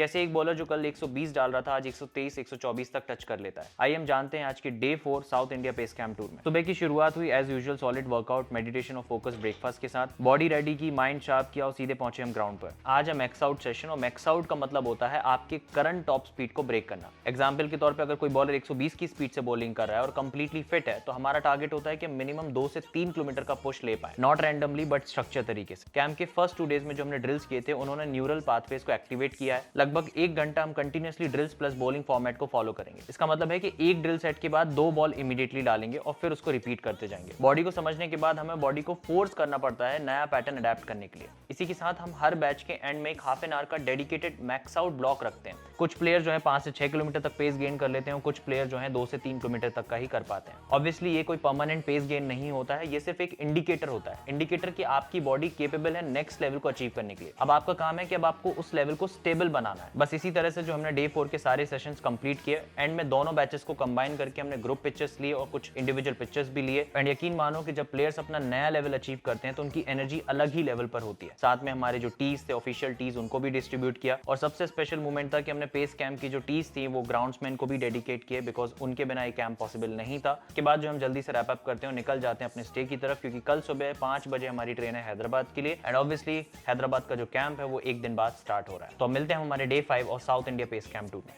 कैसे एक बॉलर जो कल 120 डाल रहा था आज 123 124 तक टच कर लेता है। आइए हम जानते हैं आज की day 4 south India pace camp tour में। सुबह की शुरुआत हुई as usual solid workout, meditation और फोकस ब्रेकफास्ट के साथ। बॉडी रेडी की, माइंड शार्प किया और सीधे पहुंचे हम ग्राउंड पर। आज है मैक्स आउट सेशन और मैक्स आउट का मतलब होता है आपके करंट टॉप स्पीड को ब्रेक करना। एग्जाम्पल के तौर पर अगर कोई बॉलर 120 की स्पीड से बॉलिंग कर रहा है और कंप्लीटली फिट है तो हमारा टारगेट होता है कि मिनिमम 2 से 3 किलोमीटर का पुश ले पाए, नॉट रैंडमली बट स्ट्रक्चर तरीके से। कैंप के फर्स्ट 2 डेज में जो हमने ड्रिल्स किए थे उन्होंने न्यूरल पाथवेज को एक्टिवेट किया है। लगभग 1 घंटा हम continuously drills plus bowling format को फॉलो करेंगे। इसका मतलब है कि एक ड्रिल सेट के बाद 2 बॉल इमीडिएटली डालेंगे और फिर उसको रिपीट करते जाएंगे। बॉडी को समझने के बाद हमें बॉडी को फोर्स करना पड़ता है नया पैटर्न अडेप्ट करने के लिए। इसी के साथ हम हर बैच के एंड में एक हाफ एन आवर का डेडिकेटेड मैक्स आउट ब्लॉक रखते हैं। कुछ प्लेयर जो है 5 से 6 किलोमीटर तक पेस गेन कर लेते हैं और कुछ प्लेयर जो है 2 से 3 किलोमीटर तक का ही कर पाते हैं। ऑब्वियसली ये कोई परमानेंट पेस गेन नहीं होता है, ये सिर्फ एक इंडिकेटर होता है, इंडिकेटर कि आपकी बॉडी केपेबल है नेक्स्ट लेवल को अचीव करने के लिए। अब आपका काम है कि अब आपको उस लेवल को स्टेबल बनाना है। बस इसी तरह से जो हमने डे 4 के सारे सेशंस कंप्लीट किए, एंड में दोनों बैचेस को कंबाइन करके हमने ग्रुप पिचेस लिए और कुछ इंडिविजुअल पिचेस भी लिए। एंड यकीन मानो कि जब प्लेयर्स अपना नया लेवल अचीव करते हैं तो उनकी एनर्जी अलग ही लेवल पर होती है। साथ में हमारे जो टीज थे, ऑफिशियल टीज, उनको भी डिस्ट्रीब्यूट किया और सबसे स्पेशल मोमेंट था कि हमने पेस कैंप की जो टीज थी वो ग्राउंड्समैन को भी डेडिकेट किए, बिकॉज उनके बिना ये कैंप पॉसिबल नहीं था। के बाद जो हम जल्दी से रैप अप करते हैं और निकल जाते हैं अपने स्टे की तरफ, क्योंकि कल सुबह 5 बजे हमारी ट्रेन है हैदराबाद के लिए। एंड ऑब्वियसली हैदराबाद का जो कैंप है वो एक दिन बाद स्टार्ट हो रहा है। तो मिलते हैं हमारे डे 5 और साउथ इंडिया पेस कैंप 2 में।